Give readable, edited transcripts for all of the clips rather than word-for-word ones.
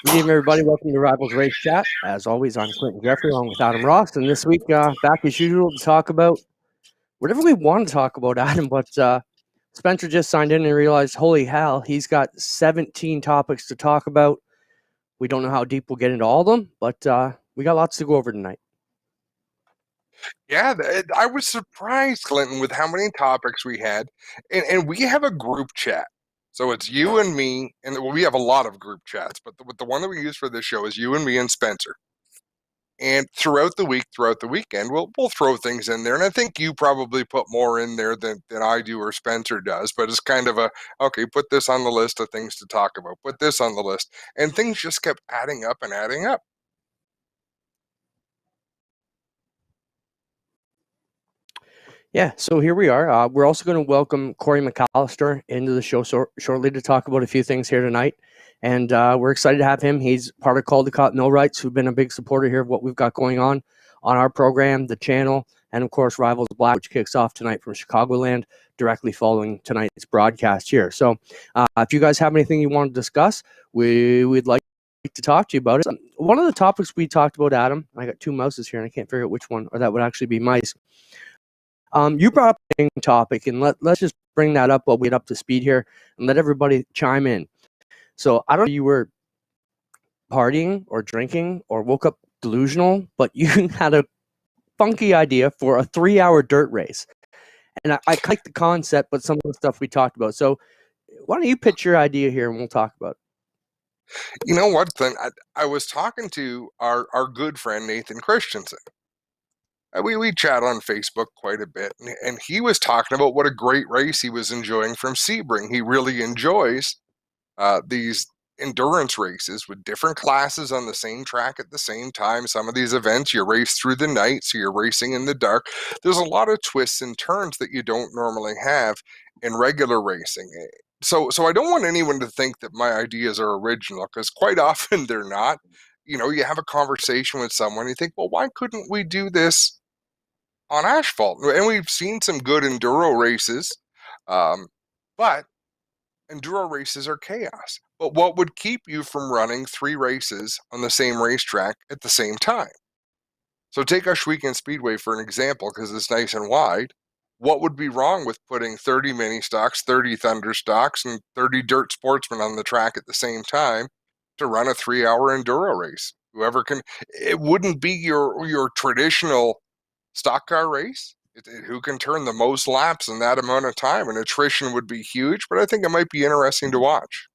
Good evening, everybody. Welcome to Rivalz Race Chat. As always, I'm Geoffrey along with Adam Ross. And this week, back as usual to talk about whatever we want to talk about, Adam. But Spencer just signed in and realized, holy hell, he's got 17 topics to talk about. We don't know how deep we'll get into all of them, but we got lots to go over tonight. Yeah, I was surprised, Clinton, with how many topics we had. And we have a group chat. So it's you and me, and we have a lot of group chats, but the one that we use for this show is you and me and Spencer. And throughout the weekend, we'll throw things in there. And I think you probably put more in there than I do or Spencer does. But it's kind of okay, put this on the list of things to talk about. Put this on the list. And things just kept adding up and adding up. Yeah, so here we are. We're also going to welcome Corey McAllister into the show shortly to talk about a few things here tonight. And we're excited to have him. He's part of Caldecott Millwrights, who've been a big supporter here of what we've got going on our program, the channel, and of course, Rivalz Black, which kicks off tonight from Chicagoland, directly following tonight's broadcast here. So if you guys have anything you want to discuss, we'd like to talk to you about it. One of the topics we talked about, Adam, I got two mouses here, and I can't figure out which one, or that would actually be mice. You brought up a topic, and let's just bring that up while we get up to speed here and let everybody chime in. So I don't know if you were partying or drinking or woke up delusional, but you had a funky idea for a 3-hour dirt race. And I like the concept, but some of the stuff we talked about. So why don't you pitch your idea here and we'll talk about it. You know what, Clint? I was talking to our good friend Nathan Christensen. We chat on Facebook quite a bit, and he was talking about what a great race he was enjoying from Sebring. He really enjoys these endurance races with different classes on the same track at the same time. Some of these events, you race through the night, so you're racing in the dark. There's a lot of twists and turns that you don't normally have in regular racing. So I don't want anyone to think that my ideas are original, because quite often they're not. You know, you have a conversation with someone, you think, well, why couldn't we do this on asphalt? And we've seen some good enduro races, but enduro races are chaos. But what would keep you from running 3 races on the same racetrack at the same time? So take Weekend Speedway for an example, because it's nice and wide. What would be wrong with putting 30 mini stocks, 30 thunder stocks, and 30 dirt sportsmen on the track at the same time to run a 3-hour enduro race? Whoever can, it wouldn't be your traditional stock car race. Who can turn the most laps in that amount of time, and attrition would be huge, but I think it might be interesting to watch.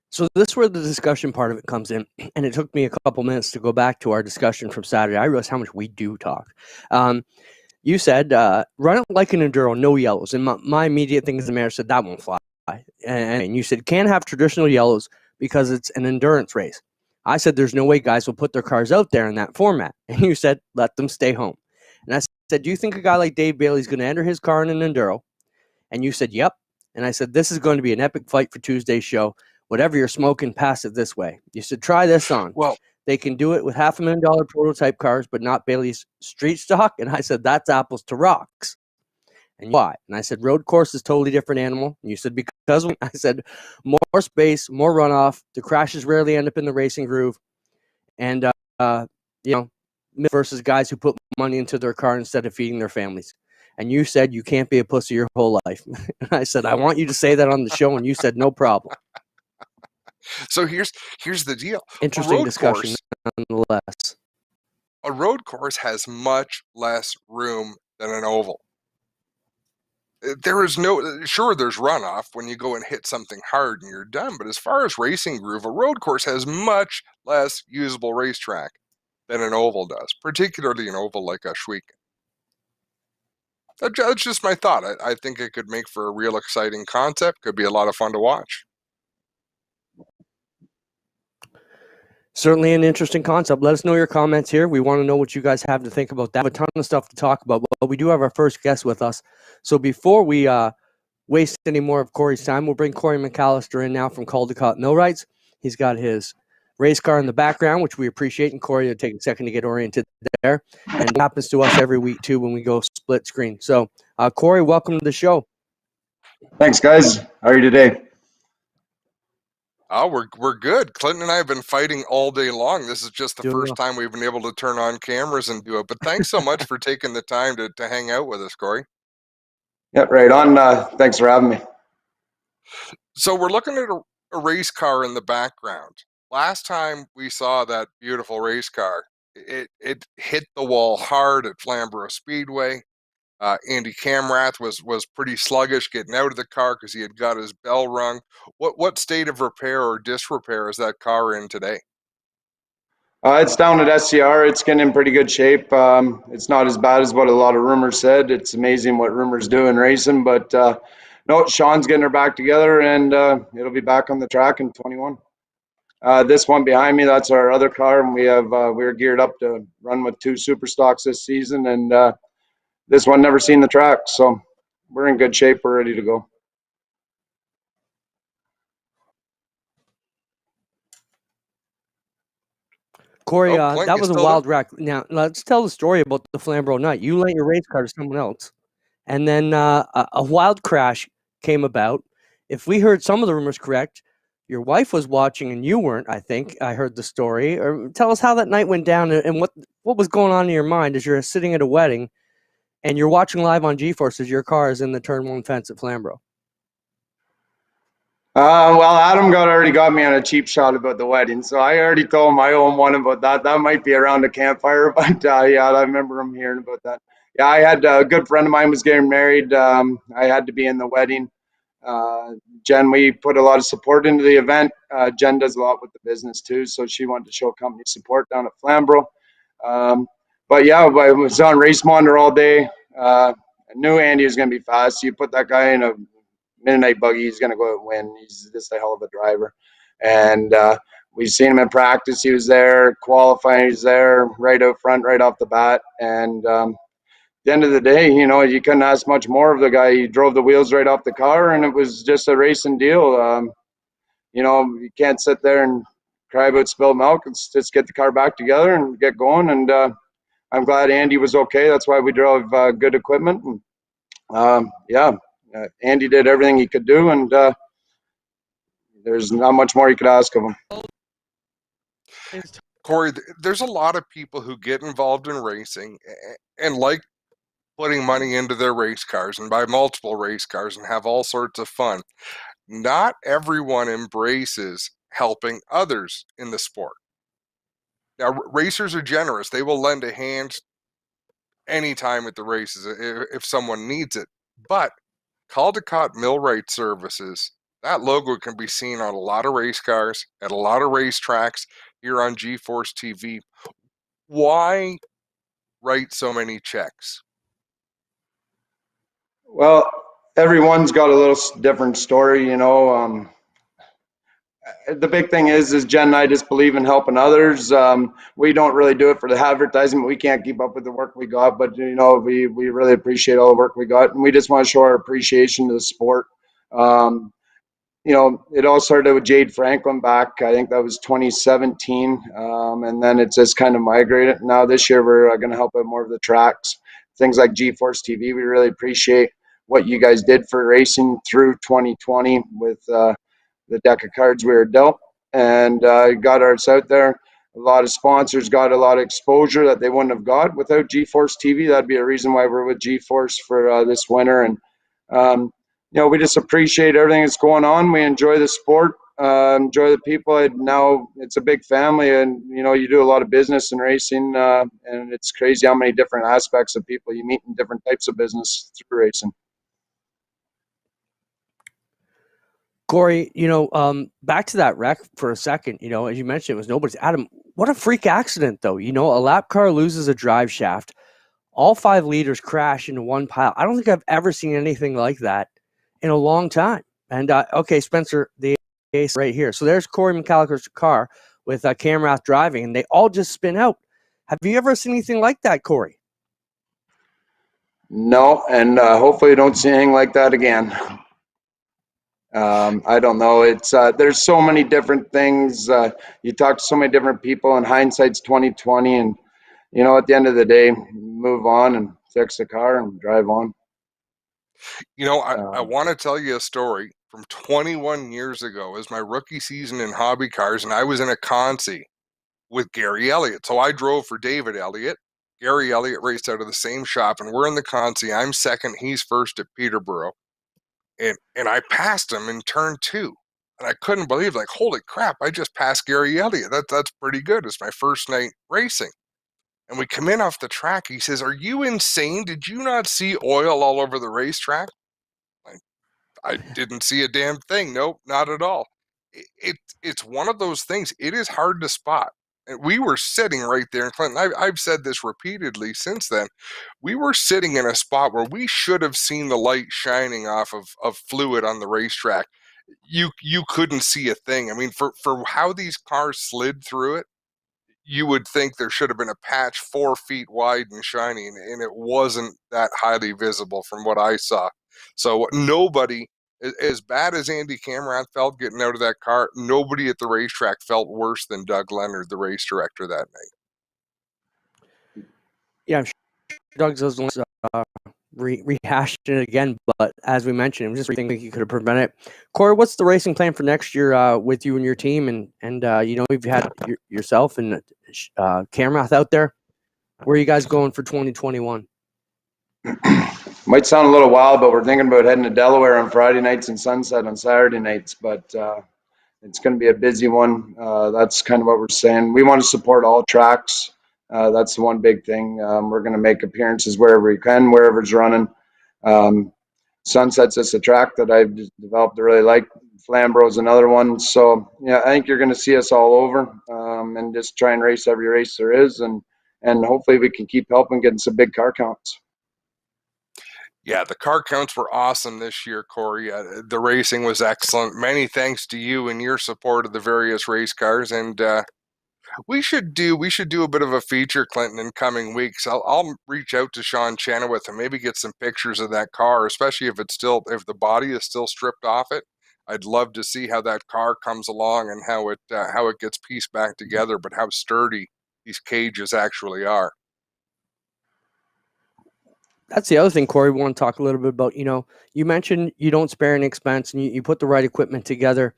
So this is where the discussion part of it comes in, and it took me a couple minutes to go back to our discussion from Saturday. I realized how much we do talk. You said, run it like an enduro, no yellows, and my immediate thing as the mayor said, that won't fly. And you said, can't have traditional yellows because it's an endurance race. I said, there's no way guys will put their cars out there in that format. And you said, let them stay home. And I said, do you think a guy like Dave Bailey's going to enter his car in an enduro? And you said, yep. And I said, this is going to be an epic fight for Tuesday's show. Whatever you're smoking, pass it this way. You said, try this on. Well, they can do it with $500,000 prototype cars, but not Bailey's street stock. And I said, that's apples to rocks. And why? And I said, road course is totally different animal. And you said, because I said, more space, more runoff. The crashes rarely end up in the racing groove. And, you know, versus guys who put money into their car instead of feeding their families. And you said you can't be a pussy your whole life. And I said, I want you to say that on the show. And you said, no problem. So here's the deal. Interesting discussion, nonetheless. A road course has much less room than an oval. There is sure, there's runoff when you go and hit something hard and you're done. But as far as racing groove, a road course has much less usable racetrack than an oval does, particularly an oval like Ohsweken. That's just my thought. I think it could make for a real exciting concept. Could be a lot of fun to watch. Certainly an interesting concept. Let us know your comments here. We want to know what you guys have to think about that. We have a ton of stuff to talk about, but we do have our first guest with us. So before we waste any more of Corey's time, we'll bring Corey McAllister in now from Caldecott Millwrights. He's got his race car in the background, which we appreciate, and Corey will take a second to get oriented there. And it happens to us every week, too, when we go split screen. So, Corey, welcome to the show. Thanks, guys. How are you today? Oh, we're good. Clinton and I have been fighting all day long. This is just the first time we've been able to turn on cameras and do it. But thanks so much for taking the time to hang out with us, Corey. Yeah, right on. Thanks for having me. So we're looking at a race car in the background. Last time we saw that beautiful race car, it hit the wall hard at Flamborough Speedway. Andy Camrath was pretty sluggish getting out of the car because he had got his bell rung. What state of repair or disrepair is that car in today? It's down at SCR. It's getting in pretty good shape. It's not as bad as what a lot of rumors said. It's amazing what rumors do in racing, but no, Sean's getting her back together, and it'll be back on the track in 21. This one behind me, that's our other car, and we're geared up to run with 2 super stocks this season, and this one never seen the track, so we're in good shape. We're ready to go. Corey, that was a wild wreck. Now, let's tell the story about the Flamborough night. You lent your race car to someone else, and then a wild crash came about. If we heard some of the rumors correct, your wife was watching and you weren't, I think. I heard the story. Or tell us how that night went down and what was going on in your mind as you're sitting at a wedding and you're watching live on G-Force as your car is in the turn 1 fence at Flamborough. Well, Adam already got me on a cheap shot about the wedding, so I already told my own one about that. That might be around the campfire, but yeah, I remember him hearing about that. Yeah, I had a good friend of mine was getting married. I had to be in the wedding. Jen, we put a lot of support into the event. Jen does a lot with the business too, so she wanted to show company support down at Flamborough. But yeah, I was on Race Monitor all day. I knew Andy was going to be fast. You put that guy in a midnight buggy, he's going to go and win. He's just a hell of a driver. And we've seen him in practice. He was there. Qualifying, he's there right out front, right off the bat. And at the end of the day, you know, you couldn't ask much more of the guy. He drove the wheels right off the car, and it was just a racing deal. You know, you can't sit there and cry about spilled milk. It's just get the car back together and get going. And I'm glad Andy was okay. That's why we drove good equipment. And yeah. Andy did everything he could do, and there's not much more you could ask of him. Corey, there's a lot of people who get involved in racing and like putting money into their race cars and buy multiple race cars and have all sorts of fun. Not everyone embraces helping others in the sport. Now, racers are generous. They will lend a hand anytime at the races if someone needs it. But Caldecott Millwright Services, that logo can be seen on a lot of race cars, at a lot of racetracks here on G-Force TV. Why write so many checks? Well, everyone's got a little different story, you know. The big thing is Jen and I just believe in helping others. We don't really do it for the advertisement. We can't keep up with the work we got, but you know, we really appreciate all the work we got, and we just want to show our appreciation to the sport. You know, it all started with Jade Franklin back, I think that was 2017, and then it just kind of migrated. Now this year we're going to help out more of the tracks, things like G-Force TV. We really appreciate what you guys did for racing through 2020 with the deck of cards we were dealt, and got ours out there. a lot of sponsors got a lot of exposure that they wouldn't have got without G-Force TV. That'd be a reason why we're with G-Force for this winter. And we just appreciate everything that's going on. We enjoy the sport, enjoy the people. Now it's a big family, and you do a lot of business in racing, and it's crazy how many different aspects of people you meet in different types of business through racing. Corey, back to that wreck for a second. As you mentioned, it was nobody's. Adam, what a freak accident, though. A lap car loses a drive shaft. All 5 leaders crash into one pile. I don't think I've ever seen anything like that in a long time. And, okay, Spencer, the ace right here. So there's Corey McCallagher's car with Camrath driving, and they all just spin out. Have you ever seen anything like that, Corey? No, and hopefully you don't see anything like that again. I don't know. It's there's so many different things. You talk to so many different people, and hindsight's 2020. And at the end of the day, move on and fix the car and drive on. I want to tell you a story from 21 years ago. It was my rookie season in hobby cars, and I was in a consi with Gary Elliott. So I drove for David Elliott. Gary Elliott raced out of the same shop, and we're in the consi. I'm second. He's first at Peterborough. And I passed him in turn 2. And I couldn't believe, holy crap, I just passed Gary Elliott. That's pretty good. It's my first night racing. And we come in off the track. He says, "Are you insane? Did you not see oil all over the racetrack?" I didn't see a damn thing. Nope, not at all. It's one of those things. It is hard to spot. And we were sitting right there in Clinton. I've said this repeatedly since then. We were sitting in a spot where we should have seen the light shining off of fluid on the racetrack. You couldn't see a thing. I mean, for how these cars slid through it, you would think there should have been a patch 4 feet wide and shiny, and it wasn't that highly visible from what I saw. So nobody, as bad as Andy Camrath felt getting out of that car, nobody at the racetrack felt worse than Doug Leonard, the race director, that night. Yeah, I'm sure Doug doesn't rehash it again, but as we mentioned, I'm just thinking you could have prevented it. Corey, what's the racing plan for next year with you and your team? And you've had yourself and Camrath out there. Where are you guys going for 2021? Might sound a little wild, but we're thinking about heading to Delaware on Friday nights and Sunset on Saturday nights. But it's going to be a busy one. That's kind of what we're saying. We want to support all tracks. That's the one big thing. We're going to make appearances wherever we can, wherever's running. Sunset's just a track that I've developed to really like. Flamboro's another one. So, yeah, I think you're going to see us all over and just try and race every race there is. And hopefully we can keep helping getting some big car counts. Yeah, the car counts were awesome this year, Corey. The racing was excellent. Many thanks to you and your support of the various race cars. And we should do a bit of a feature, Clinton, in coming weeks. I'll reach out to Sean Chenoweth and maybe get some pictures of that car, especially if the body is still stripped off it. I'd love to see how that car comes along and how it gets pieced back together, but how sturdy these cages actually are. That's the other thing, Corey, we want to talk a little bit about. You mentioned you don't spare any expense and you put the right equipment together.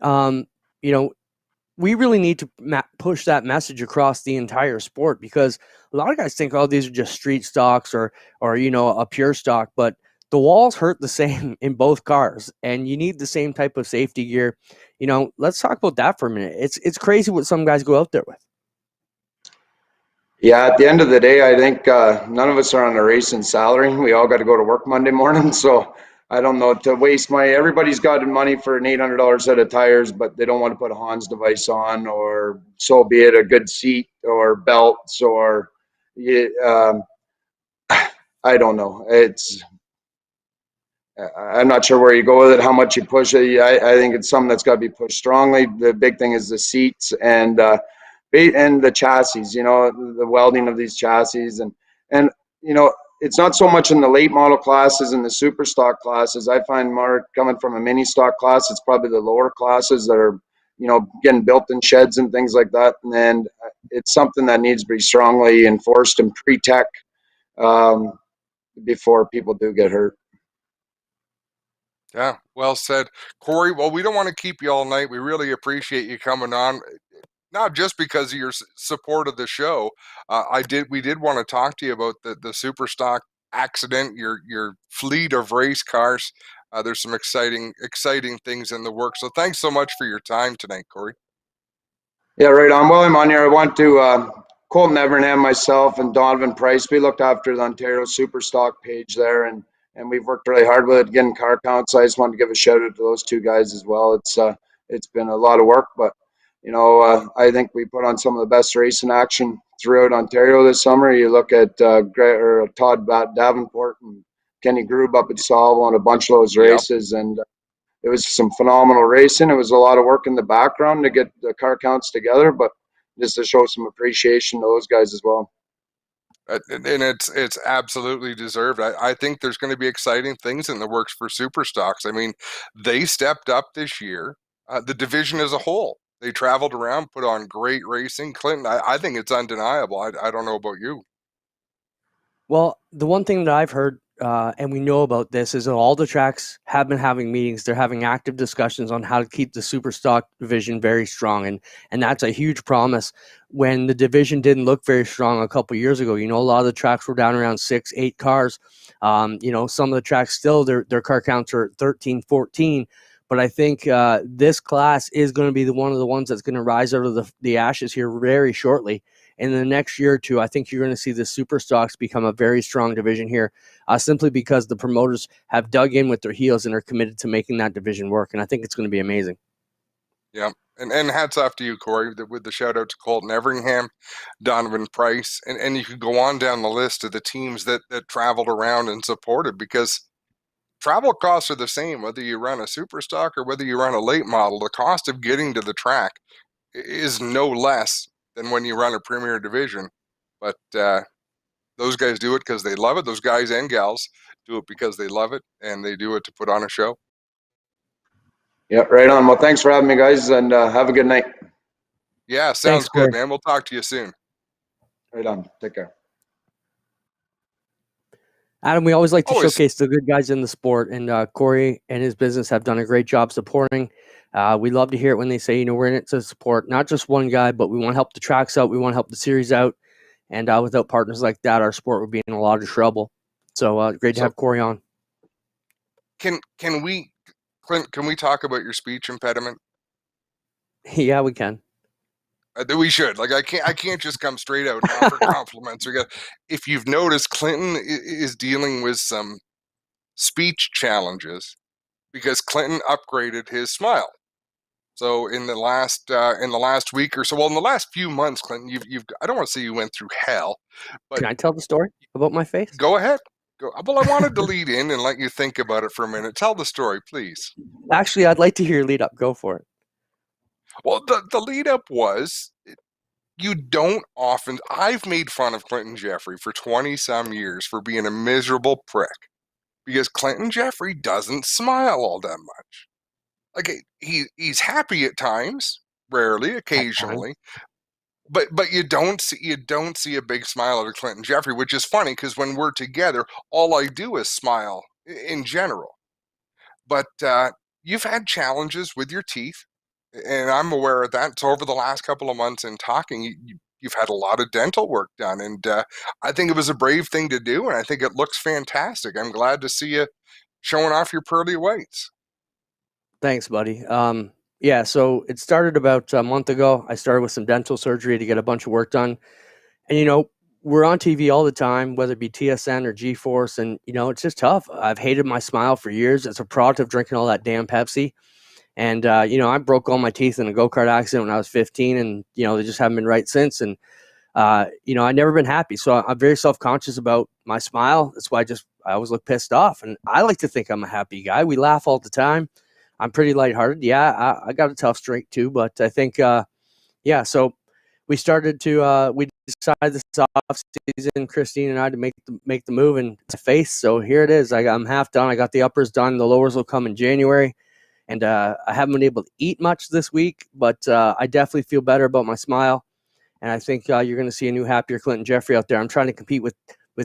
We really need to push that message across the entire sport, because a lot of guys think, oh, these are just street stocks or a pure stock, but the walls hurt the same in both cars, and you need the same type of safety gear. Let's talk about that for a minute. It's crazy what some guys go out there with. Yeah, at the end of the day, I think none of us are on a racing salary. We all got to go to work Monday morning. So I don't know, to waste money. Everybody's got money for an $800 set of tires, but they don't want to put a Hans device on, or so be it, a good seat or belts or I don't know. I'm not sure where you go with it, how much you push it. I think it's something that's got to be pushed strongly. The big thing is the seats and the chassis, the welding of these chassis. And it's not so much in the late model classes and the super stock classes. I find more coming from a mini stock class. It's probably the lower classes that are, getting built in sheds and things like that. And it's something that needs to be strongly enforced and pre-tech before people do get hurt. Yeah, well said. Corey, well, we don't want to keep you all night. We really appreciate you coming on. not just because of your support of the show. We did want to talk to you about the super stock accident, your fleet of race cars. There's some exciting things in the works. So thanks so much for your time tonight, Corey. Yeah, right on. While I'm on here, I want to Colton Evernham, myself, and Donovan Price. We looked after the Ontario Superstock page there, and we've worked really hard with it, getting car counts. I just wanted to give a shout out to those two guys as well. It's been a lot of work, but I think we put on some of the best racing action throughout Ontario this summer. You look at Todd Davenport and Kenny Grube up at Salvo and a bunch of those races, and it was some phenomenal racing. It was a lot of work in the background to get the car counts together, but just to show some appreciation to those guys as well. And it's absolutely deserved. I think there's going to be exciting things in the works for Superstocks. I mean, they stepped up this year. The division as a whole, they traveled around, put on great racing. Clinton, I think it's undeniable. I don't know about you. Well, the one thing that I've heard, and we know about this, is that all the tracks have been having meetings. They're having active discussions on how to keep the super stock division very strong, and that's a huge promise. When the division didn't look very strong a couple of years ago, a lot of the tracks were down around 6-8 cars. Some of the tracks still their car counts are 13, 14. But I think this class is going to be one of the ones that's going to rise out of the ashes here very shortly. In the next year or two, I think you're going to see the super stocks become a very strong division here, simply because the promoters have dug in with their heels and are committed to making that division work. And I think it's going to be amazing. Yeah. And hats off to you, Corey, with the shout out to Colton Everingham, Donovan Price, and you could go on down the list of the teams that traveled around and supported, because travel costs are the same whether you run a super stock or whether you run a late model. The cost of getting to the track is no less than when you run a premier division. But those guys do it because they love it. Those guys and gals do it because they love it, and they do it to put on a show. Yeah, right on. Well, thanks for having me, guys, and have a good night. Yeah, sounds good, man. We'll talk to you soon. Right on. Take care. Adam, we always like to showcase the good guys in the sport, and Corey and his business have done a great job supporting. We love to hear it when they say, we're in it to support not just one guy, but we want to help the tracks out. We want to help the series out. And without partners like that, our sport would be in a lot of trouble. So great to have Corey on. Can we, Clint, can we talk about your speech impediment? Yeah, we can. We should. Like, I can't just come straight out and offer compliments. If you've noticed, Clinton is dealing with some speech challenges because Clinton upgraded his smile. So in the last week or so, well, in the last few months, Clinton, I don't want to say you went through hell, but can I tell the story about my face? Go ahead. Well, I wanted to lead in and let you think about it for a minute. Tell the story, please. Actually, I'd like to hear your lead up. Go for it. Well, the lead up was, you don't often. I've made fun of Clinton Geoffrey for 20 some years for being a miserable prick, because Clinton Geoffrey doesn't smile all that much. Like, he's happy at times, rarely, occasionally, but you don't see a big smile out of Clinton Geoffrey, which is funny because when we're together, all I do is smile in general. But you've had challenges with your teeth, and I'm aware of that. So over the last couple of months in talking, you've had a lot of dental work done, and I think it was a brave thing to do, and I think it looks fantastic. I'm glad to see you showing off your pearly whites. Thanks, buddy. Yeah, so it started about a month ago. I started with some dental surgery to get a bunch of work done. And, we're on TV all the time, whether it be TSN or G-Force, and, it's just tough. I've hated my smile for years. It's a product of drinking all that damn Pepsi. And, I broke all my teeth in a go-kart accident when I was 15, and, they just haven't been right since. And, I've never been happy. So I'm very self-conscious about my smile. That's why I always look pissed off. And I like to think I'm a happy guy. We laugh all the time. I'm pretty lighthearted. Yeah, I got a tough streak too, but I think, so we started to, we decided this off season, Christine and I, to make the move in face. So here it is. I'm half done. I got the uppers done. The lowers will come in January. And I haven't been able to eat much this week, but I definitely feel better about my smile. And I think you're going to see a new, happier Clinton Geoffrey out there. I'm trying to compete with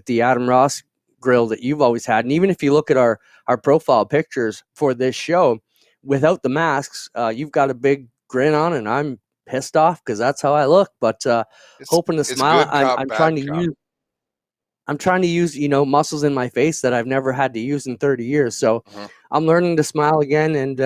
the Adam Ross grill that you've always had. And even if you look at our profile pictures for this show, without the masks, you've got a big grin on, and I'm pissed off because that's how I look. But hoping to It's smile. good cop, I'm bad trying to cop. use. I'm trying to use, muscles in my face that I've never had to use in 30 years. So Mhm. I'm learning to smile again. And,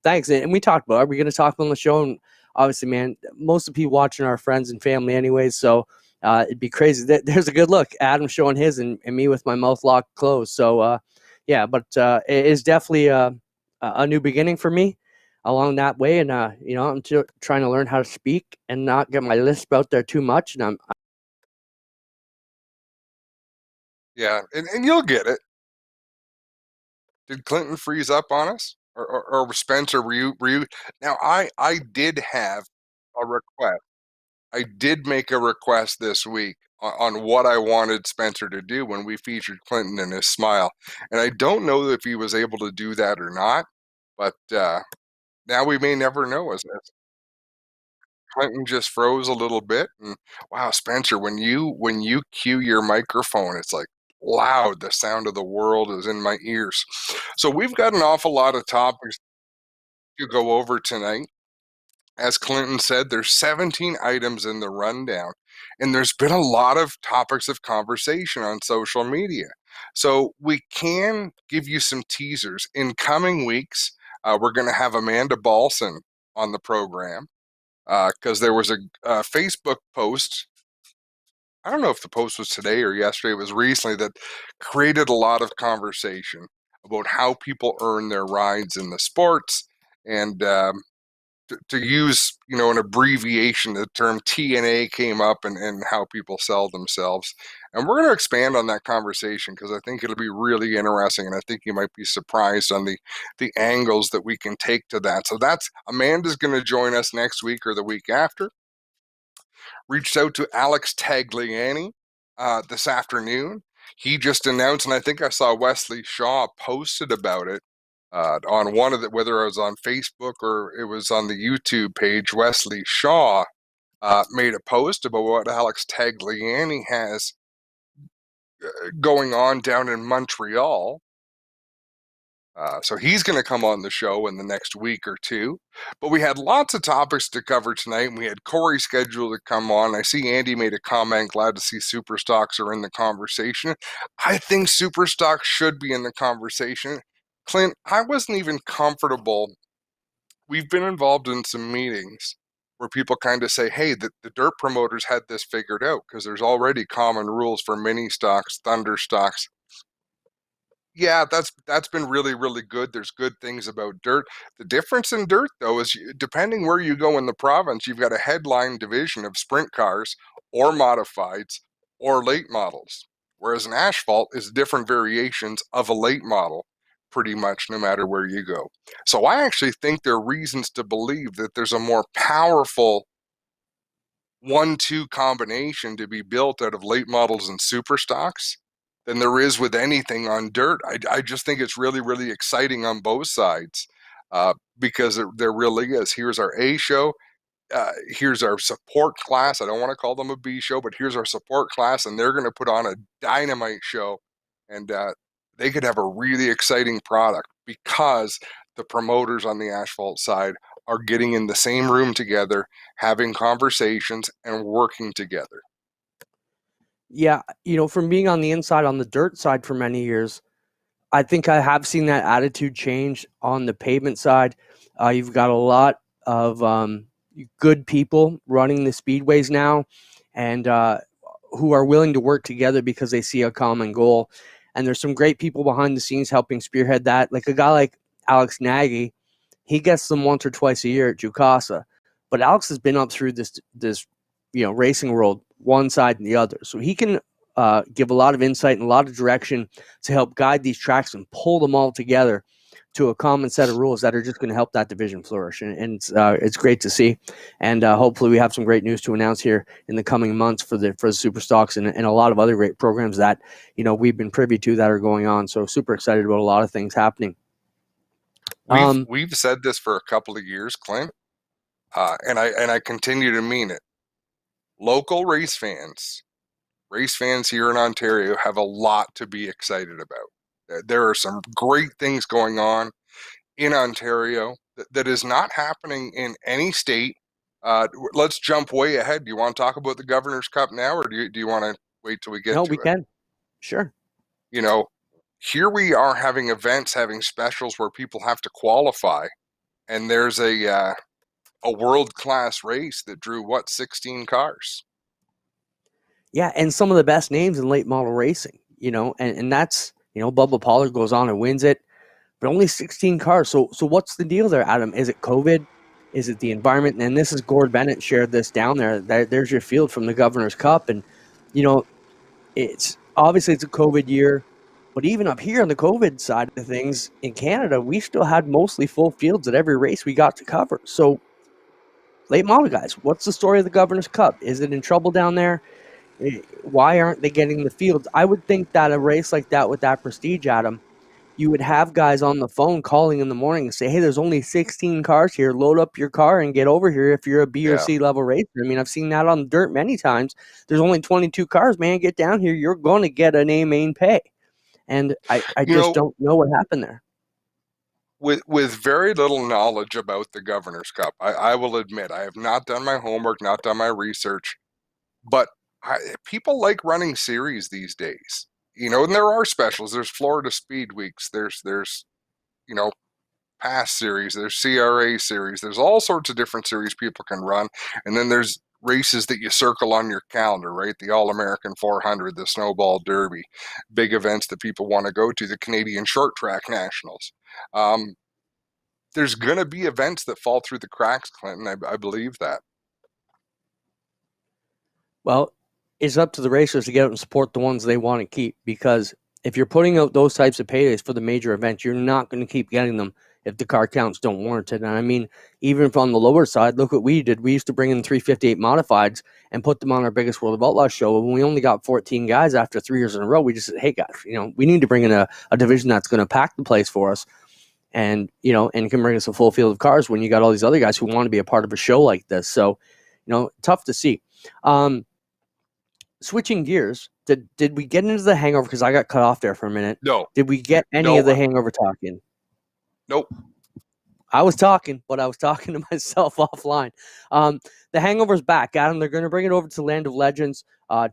thanks. And we talked about, are we going to talk on the show? And obviously, man, most of the people watching are friends and family anyways. So it'd be crazy. There's a good look. Adam showing his and me with my mouth locked closed. So, yeah, but it is definitely a new beginning for me along that way. And, I'm trying to learn how to speak and not get my lisp out there too much. And I'm Yeah, and you'll get it. Did Clinton freeze up on us, or Spencer? Were you? Now I did have a request. I did make a request this week on what I wanted Spencer to do when we featured Clinton and his smile, and I don't know if he was able to do that or not. But now we may never know. As Clinton just froze a little bit, and wow, Spencer, when you cue your microphone, it's like loud. The sound of the world is in my ears. So we've got an awful lot of topics to go over tonight. As Clinton said, there's 17 items in the rundown, and there's been a lot of topics of conversation on social media. So we can give you some teasers. In coming weeks, we're going to have Amanda Balson on the program because there was a Facebook post. I don't know if the post was today or yesterday. It was recently that created a lot of conversation about how people earn their rides in the sports, and to use an abbreviation, the term TNA came up, and how people sell themselves, and we're going to expand on that conversation because I think it'll be really interesting, and I think you might be surprised on the angles that we can take to that. So that's Amanda's going to join us next week or the week after. Reached out to Alex Tagliani this afternoon. He just announced, and I think I saw Wesley Shaw posted about it on one of the, whether it was on Facebook or it was on the YouTube page. Wesley Shaw made a post about what Alex Tagliani has going on down in Montreal. So he's going to come on the show in the next week or two. But we had lots of topics to cover tonight, and we had Corey scheduled to come on. I see Andy made a comment, glad to see super stocks are in the conversation. I think super stocks should be in the conversation. Clint, I wasn't even comfortable. We've been involved in some meetings where people kind of say, hey, the dirt promoters had this figured out because there's already common rules for mini stocks, thunder stocks. Yeah, that's been really, really good. There's good things about dirt. The difference in dirt, though, is depending where you go in the province, you've got a headline division of sprint cars or modifieds or late models, whereas an asphalt is different variations of a late model, pretty much no matter where you go. So I actually think there are reasons to believe that there's a more powerful 1-2 combination to be built out of late models and super stocks than there is with anything on dirt. I just think it's really, really exciting on both sides because there really is. Here's our A show. Here's our support class. I don't want to call them a B show, but here's our support class, and they're going to put on a dynamite show, and they could have a really exciting product because the promoters on the asphalt side are getting in the same room together, having conversations, and working together. Yeah, from being on the inside on the dirt side for many years, I think I have seen that attitude change on the pavement side. You've got a lot of good people running the speedways now, and who are willing to work together because they see a common goal. And there's some great people behind the scenes helping spearhead that. Like a guy like Alex Nagy, he gets them once or twice a year at Jukasa, but Alex has been up through this racing world one side and the other, so he can give a lot of insight and a lot of direction to help guide these tracks and pull them all together to a common set of rules that are just going to help that division flourish. And it's great to see. And hopefully we have some great news to announce here in the coming months for the super stocks and a lot of other great programs that, we've been privy to that are going on. So super excited about a lot of things happening. We've said this for a couple of years, Clint, and I continue to mean it. Local race fans here in Ontario have a lot to be excited about. There are some great things going on in Ontario that is not happening in any state Let's jump way ahead. Do you want to talk about the Governor's Cup now, or do you want to wait till we get No, to we it? can. Sure. You know, here we are having events, having specials where people have to qualify, and there's a world-class race that drew 16 cars. Yeah, and some of the best names in late model racing, and that's, Bubba Pollard goes on and wins it, but only 16 cars. So what's the deal there, Adam? Is it COVID? Is it the environment? And this is Gord Bennett shared this down there. There's your field from the Governor's Cup. And, it's obviously it's a COVID year, but even up here on the COVID side of things in Canada, we still had mostly full fields at every race we got to cover. So late model guys, what's the story of the Governor's Cup? Is it in trouble down there? Why aren't they getting the fields? I would think that a race like that with that prestige, Adam, you would have guys on the phone calling in the morning and say, hey, there's only 16 cars here. Load up your car and get over here if you're a B or C level racer. I mean, I've seen that on the dirt many times. There's only 22 cars, man. Get down here. You're going to get an A main pay. And I just don't know what happened there. With very little knowledge about the Governor's Cup, I will admit I have not done my homework, not done my research, but people like running series these days. And there are specials. There's Florida Speed Weeks. There's Pass Series. There's CRA Series. There's all sorts of different series people can run. And then there's races that you circle on your calendar, right? The All-American 400, the Snowball Derby, big events that people want to go to, the Canadian Short Track Nationals. There's going to be events that fall through the cracks, Clinton. I believe that. Well, it's up to the racers to get out and support the ones they want to keep, because if you're putting out those types of paydays for the major events, you're not going to keep getting them if the car counts don't warrant it. And I mean, even from the lower side, look what we did. We used to bring in 358 modifieds and put them on our biggest World of Outlaws show. When we only got 14 guys after 3 years in a row, we just said, hey guys, we need to bring in a division that's going to pack the place for us. And, and can bring us a full field of cars when you got all these other guys who want to be a part of a show like this. So, tough to see. Switching gears, did we get into the hangover? Because I got cut off there for a minute. No. Did we get any of the hangover talking? Nope. I was talking, but I was talking to myself offline. The hangover's back, Adam. They're going to bring it over to Land of Legends.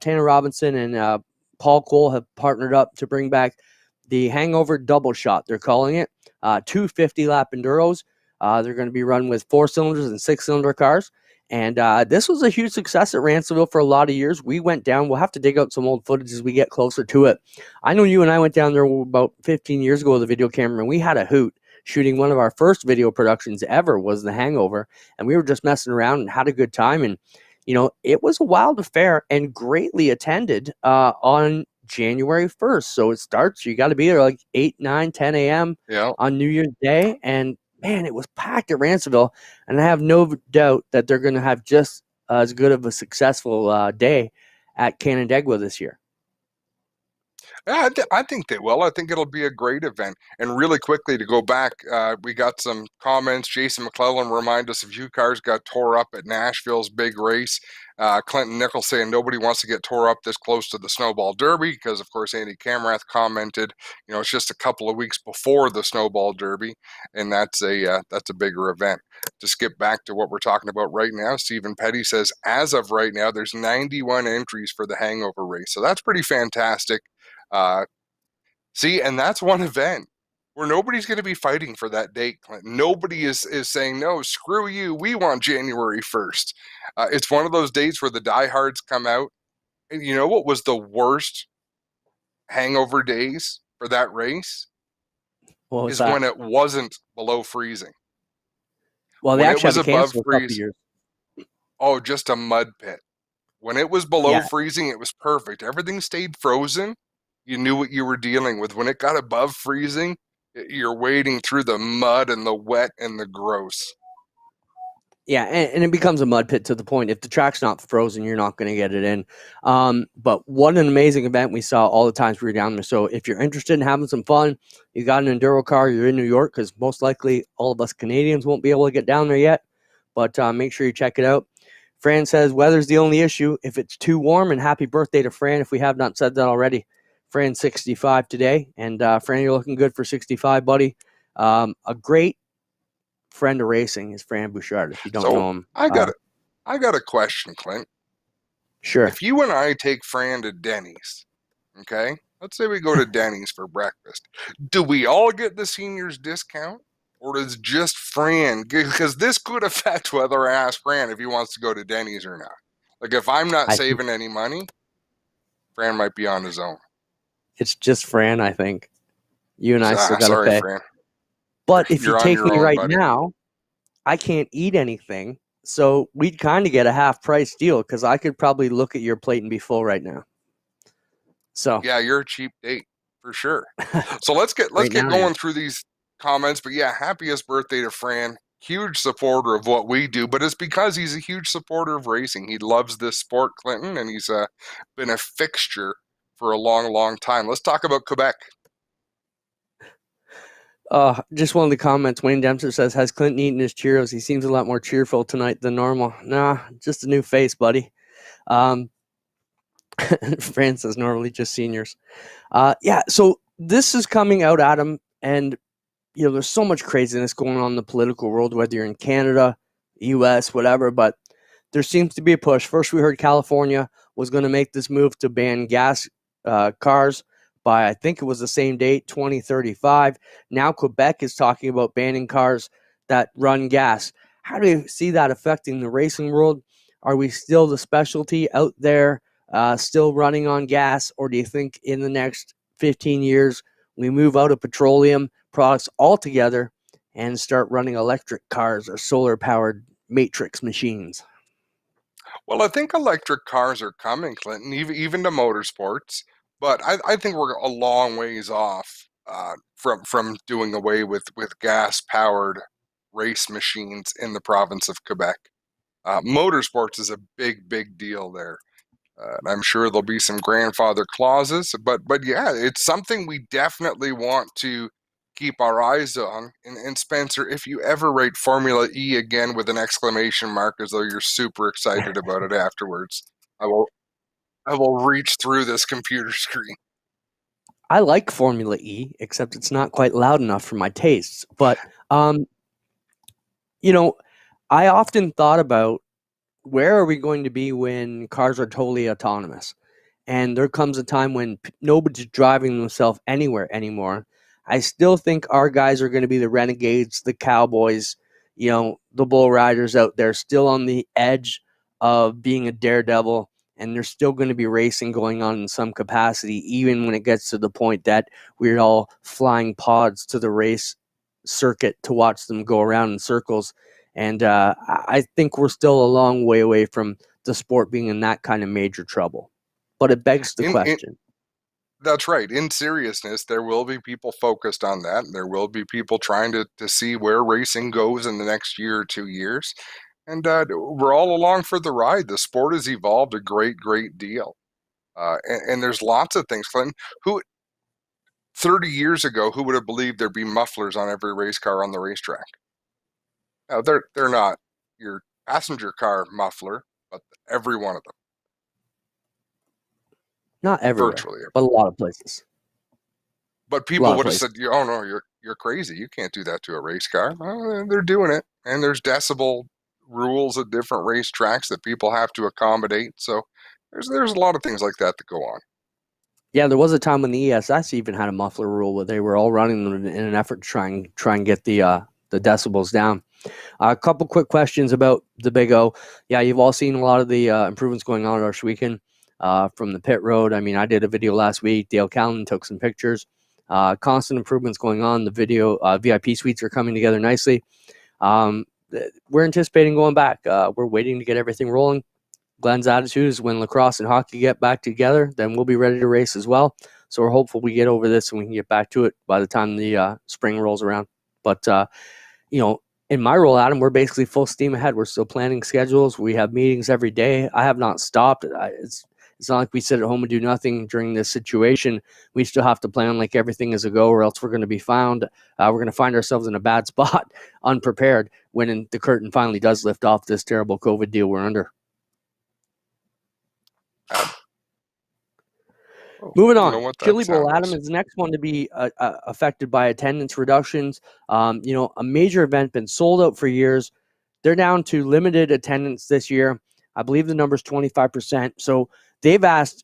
Tanner Robinson and Paul Cole have partnered up to bring back the Hangover Double Shot, they're calling it. 250-lap enduros. They're going to be run with 4-cylinders and 6-cylinder cars. And this was a huge success at Ransomville for a lot of years. We went down. We'll have to dig out some old footage as we get closer to it. I know you and I went down there about 15 years ago with a video camera, and we had a hoot. Shooting one of our first video productions ever was The Hangover, and we were just messing around and had a good time. And, it was a wild affair and greatly attended on January 1st. So it starts, you got to be there like 8, 9, 10 a.m. On New Year's Day. And man, it was packed at Ransomville, and I have no doubt that they're going to have just as good of a successful day at Canandaigua this year. Yeah, I think they will. I think it'll be a great event. And really quickly to go back, we got some comments. Jason McClellan reminded us a few cars got tore up at Nashville's big race. Clinton Nichols saying nobody wants to get tore up this close to the Snowball Derby because, of course, Andy Camrath commented, it's just a couple of weeks before the Snowball Derby, and that's a bigger event. To skip back to what we're talking about right now, Stephen Petty says, as of right now, there's 91 entries for the Hangover race. So that's pretty fantastic. And that's one event where nobody's going to be fighting for that date, Clinton. Nobody is saying, no, screw you, we want January 1st. It's one of those dates where the diehards come out. And you know what was the worst hangover days for that race? When it wasn't below freezing. Well, they actually had to cancel a couple years. Oh, just a mud pit. When it was below freezing, it was perfect. Everything stayed frozen. You knew what you were dealing with. When it got above freezing, you're wading through the mud and the wet and the gross. Yeah, and it becomes a mud pit to the point. If the track's not frozen, you're not going to get it in. But what an amazing event we saw all the times we were down there. So if you're interested in having some fun, you got an enduro car, you're in New York, because most likely all of us Canadians won't be able to get down there yet. But make sure you check it out. Fran says, weather's the only issue. If it's too warm, and happy birthday to Fran if we have not said that already. Fran's 65 today, and Fran, you're looking good for 65, buddy. A great friend of racing is Fran Bouchard. If you don't know him, I got I got a question, Clint. Sure. If you and I take Fran to Denny's, okay? Let's say we go to Denny's for breakfast. Do we all get the seniors discount? Or does just Fran, because this could affect whether I ask Fran if he wants to go to Denny's or not. Like if I'm not I think saving any money, Fran might be on his own. it's just Fran, I think. You and I still got to Sorry, pay. Fran. But if you You're on take your me own, right buddy. now, I can't eat anything. So we'd kind of get a half price deal because I could probably look at your plate and be full right now. So Yeah, you're a cheap date for sure. So let's get right now, going yeah. through these comments. But yeah, happiest birthday to Fran. Huge supporter of what we do, but it's because he's a huge supporter of racing. He loves this sport, Clinton, and he's been a fixture for a long, long time. Let's talk about Quebec. Just one of the comments. Wayne Dempster says, "Has Clinton eaten his Cheerios? He seems a lot more cheerful tonight than normal." Nah, just a new face, buddy. Fran says, "Normally just seniors." Yeah. So this is coming out, Adam, and there's so much craziness going on in the political world, whether you're in Canada, U.S., whatever. But there seems to be a push. First, we heard California was going to make this move to ban gas cars by, I think it was the same date, 2035. Now Quebec is talking about banning cars that run gas. How do you see that affecting the racing world? Are we still the specialty out there, still running on gas? Or do you think in the next 15 years we move out of petroleum products altogether and start running electric cars or solar-powered matrix machines? Well, I think electric cars are coming, Clinton, even to motorsports. But I think we're a long ways off from doing away with gas-powered race machines in the province of Quebec. Motorsports is a big deal there. And I'm sure there'll be some grandfather clauses, but yeah, it's something we definitely want to keep our eyes on. And Spencer, if you ever rate Formula E again with an exclamation mark as though you're super excited about it afterwards, I will reach through this computer screen. I like Formula E, except it's not quite loud enough for my tastes. But, I often thought about where are we going to be when cars are totally autonomous? And there comes a time when nobody's driving themselves anywhere anymore. I still think our guys are going to be the renegades, the cowboys, the bull riders out there, still on the edge of being a daredevil. And there's still going to be racing going on in some capacity, even when it gets to the point that we're all flying pods to the race circuit to watch them go around in circles. And I think we're still a long way away from the sport being in that kind of major trouble. But it begs the question. That's right. In seriousness, there will be people focused on that. And there will be people trying to see where racing goes in the next year or 2 years. And we're all along for the ride. The sport has evolved a great deal. And there's lots of things, Clinton. 30 years ago, who would have believed there'd be mufflers on every race car on the racetrack? Now, they're not your passenger car muffler, but every one of them. Not everywhere, Virtually everywhere. but a lot of places. But people would have said, "Oh no, you're crazy. You can't do that to a race car." Well, they're doing it, and there's decibel rules at different racetracks that people have to accommodate. So there's a lot of things like that go on. Yeah, there was a time when the ESS even had a muffler rule where they were all running them in an effort to try and get the decibels down. A couple quick questions about the Big O. Yeah, you've all seen a lot of the improvements going on at Arshweekend from the pit road. I mean, I did a video last week. Dale Callan took some pictures. Constant improvements going on. The video VIP suites are coming together nicely. We're anticipating going back. We're waiting to get everything rolling. Glenn's attitude is when lacrosse and hockey get back together, then we'll be ready to race as well. So we're hopeful we get over this and we can get back to it by the time the spring rolls around. But, in my role, Adam, we're basically full steam ahead. We're still planning schedules. We have meetings every day. I have not stopped. It's not like we sit at home and do nothing during this situation. We still have to plan like everything is a go, or else we're going to be found. We're going to find ourselves in a bad spot, unprepared, when the curtain finally does lift off this terrible COVID deal we're under. Moving on, Chili Bowl, Adam, is the next one to be affected by attendance reductions. A major event been sold out for years. they're down to limited attendance this year. I believe the number's 25%. So they've asked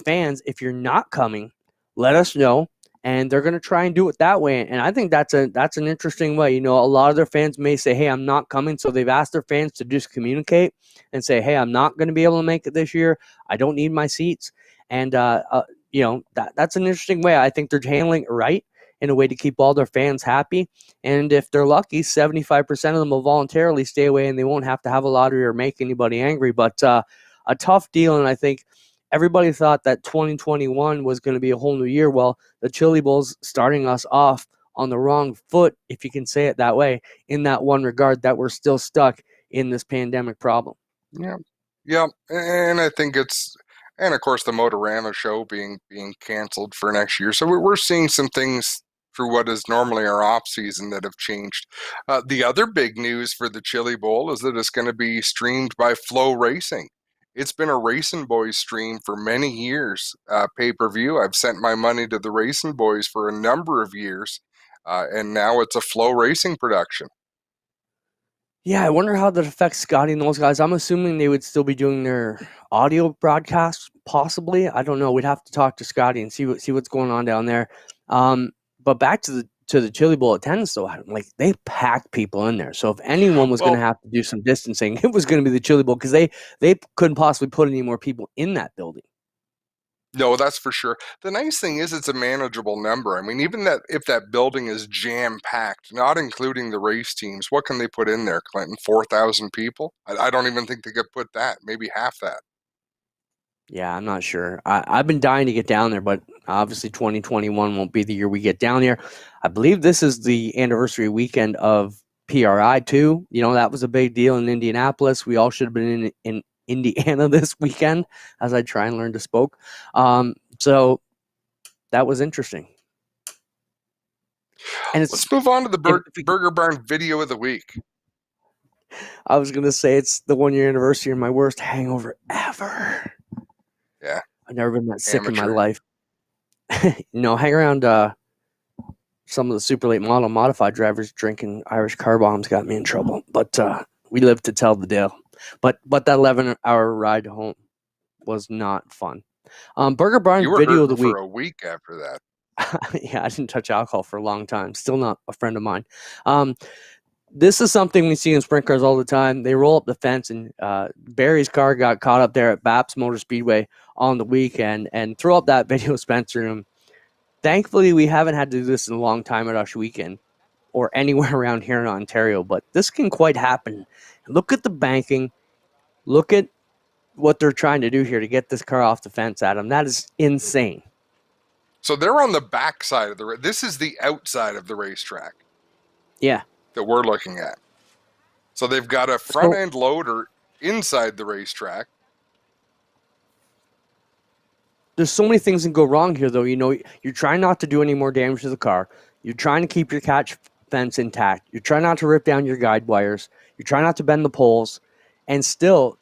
fans, if you're not coming, let us know. And they're going to try and do it that way. And I think that's an interesting way. You know, a lot of their fans may say, hey, I'm not coming. So they've asked their fans to just communicate and say, hey, I'm not going to be able to make it this year. I don't need my seats. And, you know, that's an interesting way. I think they're handling it right in a way to keep all their fans happy. And if they're lucky, 75% of them will voluntarily stay away and they won't have to have a lottery or make anybody angry. But a tough deal. And I think everybody thought that 2021 was going to be a whole new year. Well, the Chili Bowl's starting us off on the wrong foot, if you can say it that way, in that one regard that we're still stuck in this pandemic problem. Yeah. Yeah. And I think and of course the Motorama show being canceled for next year. So we're seeing some things through what is normally our off season that have changed. The other big news for the Chili Bowl is that it's going to be streamed by Flow Racing. It's been a Racing Boys stream for many years, pay-per-view. I've sent my money to the Racing Boys for a number of years, and now it's a Flow Racing production. Yeah, I wonder how that affects Scotty and those guys. I'm assuming they would still be doing their audio broadcasts, possibly. I don't know. We'd have to talk to Scotty and see what's going on down there. But back to the Chili Bowl attendance, though, like they packed people in there. So if anyone was going to have to do some distancing, it was going to be the Chili Bowl because they couldn't possibly put any more people in that building. No, that's for sure. The nice thing is it's a manageable number. I mean, even that if that building is jam-packed, not including the race teams, what can they put in there, Clinton? 4,000 people? I don't even think they could put that, maybe half that. Yeah, I'm not sure. I've been dying to get down there, but obviously 2021 won't be the year we get down there. I believe this is the anniversary weekend of PRI too. You know, that was a big deal in Indianapolis. We all should have been in Indiana this weekend as I try and learn to spoke. So that was interesting. And let's move on to the Burger Barn video of the week. I was going to say it's the 1-year anniversary of my worst hangover ever. Yeah. I've never been that sick in my life. Hang around some of the super late model modified drivers drinking Irish car bombs got me in trouble. But we lived to tell the tale. But that 11-hour ride home was not fun. Burger Barn video of the week. For a week after that. Yeah, I didn't touch alcohol for a long time. Still not a friend of mine. This is something we see in sprint cars all the time. They roll up the fence, and Barry's car got caught up there at Baps Motor Speedway on the weekend. And throw up that video, Spencer. Thankfully, we haven't had to do this in a long time at Ush Weekend or anywhere around here in Ontario, but this can quite happen. Look at the banking. Look at what they're trying to do here to get this car off the fence, Adam. That is insane. So they're on the back side of this is the outside of the racetrack. Yeah. That we're looking at. So they've got a front end loader inside the racetrack. There's so many things that go wrong here, though. You know, you're trying not to do any more damage to the car. You're trying to keep your catch fence intact. You're trying not to rip down your guide wires. You're trying not to bend the poles. And still,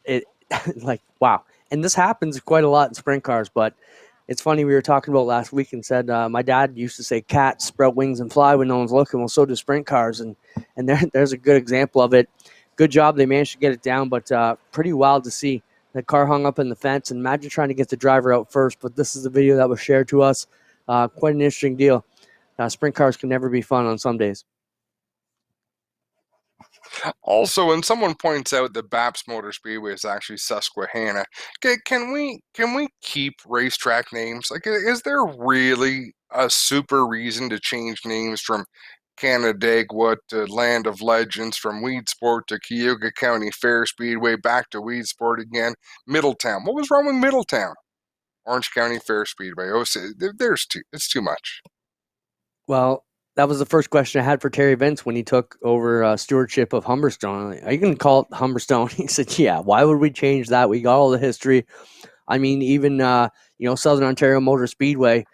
wow. And this happens quite a lot in sprint cars, but it's funny, we were talking about last week and said my dad used to say cats sprout wings and fly when no one's looking. Well, so do sprint cars, and there's a good example of it. Good job, they managed to get it down, but pretty wild to see the car hung up in the fence. And imagine trying to get the driver out first, but this is the video that was shared to us. Quite an interesting deal. Sprint cars can never be fun on some days. Also, when someone points out that Baps Motor Speedway is actually Susquehanna, can we keep racetrack names? Like, is there really a super reason to change names from Canandaigua to Land of Legends, from Weedsport to Cayuga County Fair Speedway, back to Weedsport again? Middletown. What was wrong with Middletown? Orange County Fair Speedway. Oh, it's too much. Well, that was the first question I had for Terry Vince when he took over stewardship of Humberstone. Are you going to call it Humberstone? He said, yeah, why would we change that? We got all the history. I mean, even, Southern Ontario Motor Speedway,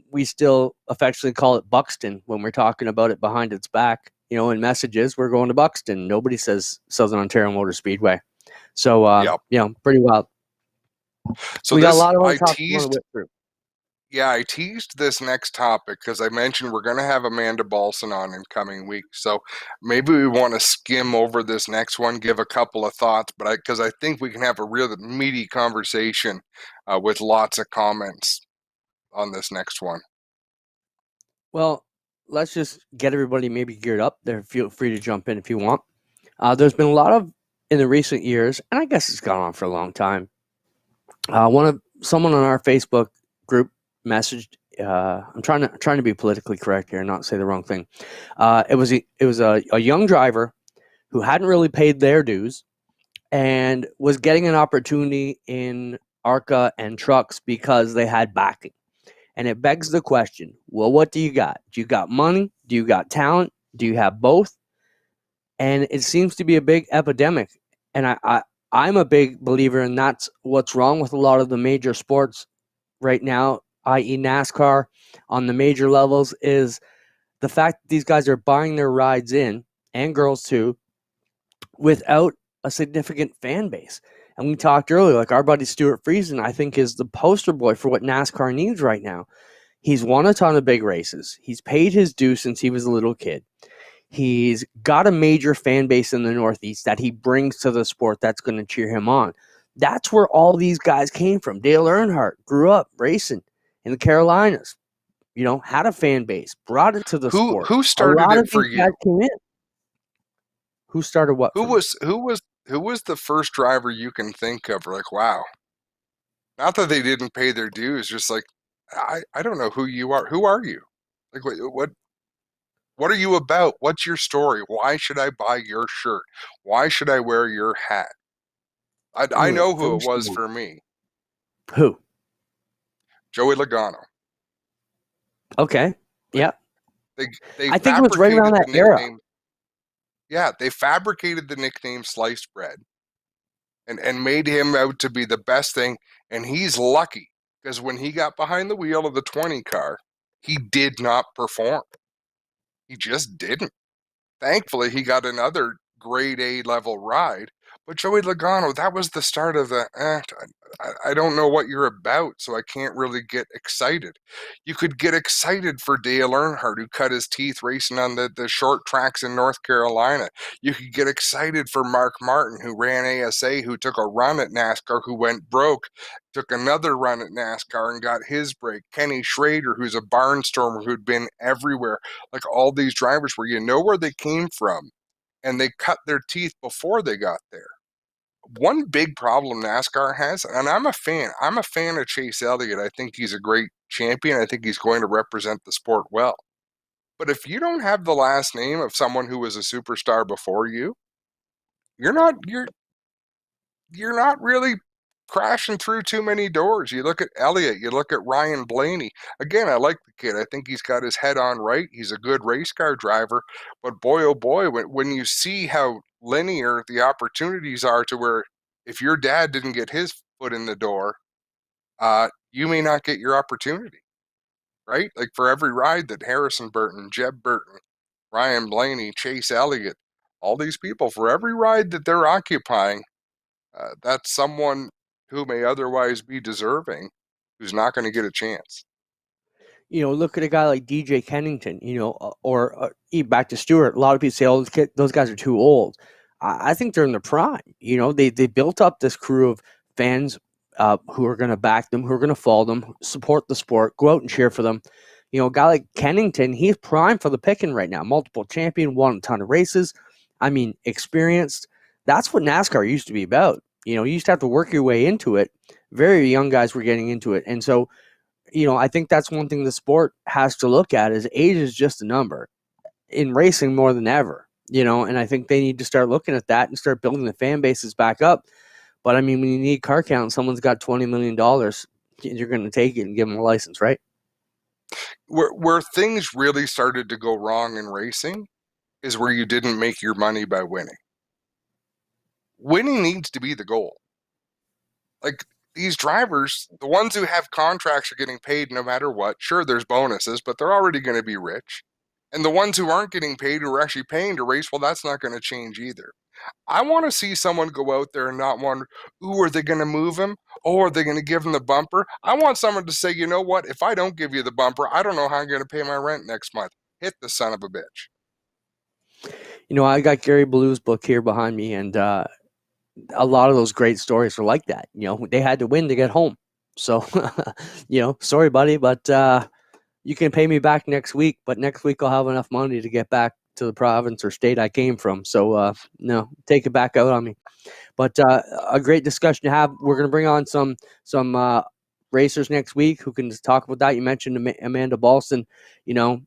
we still affectionately call it Buxton when we're talking about it behind its back. In messages, we're going to Buxton. Nobody says Southern Ontario Motor Speedway. So, pretty wild. So we got a lot of I teased. Yeah, I teased this next topic because I mentioned we're going to have Amanda Balson on in coming weeks. So maybe we want to skim over this next one, give a couple of thoughts, but because I think we can have a real meaty conversation with lots of comments on this next one. Well, let's just get everybody maybe geared up there. Feel free to jump in if you want. There's been a lot of, in the recent years, and I guess it's gone on for a long time. Someone on our Facebook group messaged. I'm trying to be politically correct here and not say the wrong thing. It was a young driver who hadn't really paid their dues and was getting an opportunity in ARCA and trucks because they had backing. And it begs the question, well, what do you got? Do you got money? Do you got talent? Do you have both? And it seems to be a big epidemic. And I'm a big believer, and that's what's wrong with a lot of the major sports right now, i.e. NASCAR on the major levels, is the fact that these guys are buying their rides in, and girls too, without a significant fan base. And we talked earlier, like our buddy Stuart Friesen, I think, is the poster boy for what NASCAR needs right now. He's won a ton of big races. He's paid his dues since he was a little kid. He's got a major fan base in the Northeast that he brings to the sport that's going to cheer him on. That's where all these guys came from. Dale Earnhardt grew up racing in the Carolinas, had a fan base, brought it to the sport. Who started it for you? Came in. Who started what? Who was the first driver you can think of? Like, wow. Not that they didn't pay their dues, just like I don't know who you are. Who are you? Like what are you about? What's your story? Why should I buy your shirt? Why should I wear your hat? I know who it was for me. Who? Joey Logano. Okay. Yeah. They I think it was right around that era. Yeah, they fabricated the nickname Sliced Bread and made him out to be the best thing. And he's lucky because when he got behind the wheel of the 20 car, he did not perform. He just didn't. Thankfully, he got another grade A level ride. But Joey Logano, that was the start of the, I don't know what you're about, so I can't really get excited. You could get excited for Dale Earnhardt, who cut his teeth racing on the short tracks in North Carolina. You could get excited for Mark Martin, who ran ASA, who took a run at NASCAR, who went broke, took another run at NASCAR and got his break. Kenny Schrader, who's a barnstormer who'd been everywhere. Like all these drivers where you know where they came from and they cut their teeth before they got there. One big problem NASCAR has, and I'm a fan of Chase Elliott. I think he's a great champion. I think he's going to represent the sport well. But if you don't have the last name of someone who was a superstar before you, you're not really crashing through too many doors. You look at Elliott, you look at Ryan Blaney. Again, I like the kid. I think he's got his head on right. He's a good race car driver. But boy, oh boy, when you see how linear the opportunities are to where if your dad didn't get his foot in the door, you may not get your opportunity, right? Like for every ride that Harrison Burton, Jeb Burton, Ryan Blaney, Chase Elliott, all these people, for every ride that they're occupying, that's someone who may otherwise be deserving who's not going to get a chance. Look at a guy like DJ Kennington, or back to Stewart. A lot of people say, oh, those guys are too old. I think they're in their prime. They built up this crew of fans who are going to back them, who are going to follow them, support the sport, go out and cheer for them. A guy like Kennington, he's prime for the picking right now. Multiple champion, won a ton of races. I mean, experienced. That's what NASCAR used to be about. You used to have to work your way into it. Very young guys were getting into it. And so, I think that's one thing the sport has to look at is age is just a number in racing more than ever, and I think they need to start looking at that and start building the fan bases back up. But I mean, when you need car count, someone's got $20 million, you're going to take it and give them a license, right? Where things really started to go wrong in racing is where you didn't make your money by winning. Winning needs to be the goal. Like these drivers, the ones who have contracts are getting paid no matter what. Sure, there's bonuses, but they're already going to be rich. And the ones who aren't getting paid, who are actually paying to race, well, that's not going to change either. I want to see someone go out there and not wonder, ooh, are they going to move him? Oh, are they going to give him the bumper? I want someone to say, you know what? If I don't give you the bumper, I don't know how I'm going to pay my rent next month. Hit the son of a bitch. I got Gary Blue's book here behind me, and a lot of those great stories are like that. They had to win to get home. So, sorry, buddy, but you can pay me back next week, but next week I'll have enough money to get back to the province or state I came from. So, no, take it back out on me. But a great discussion to have. We're going to bring on some racers next week who can talk about that. You mentioned Amanda Balson, and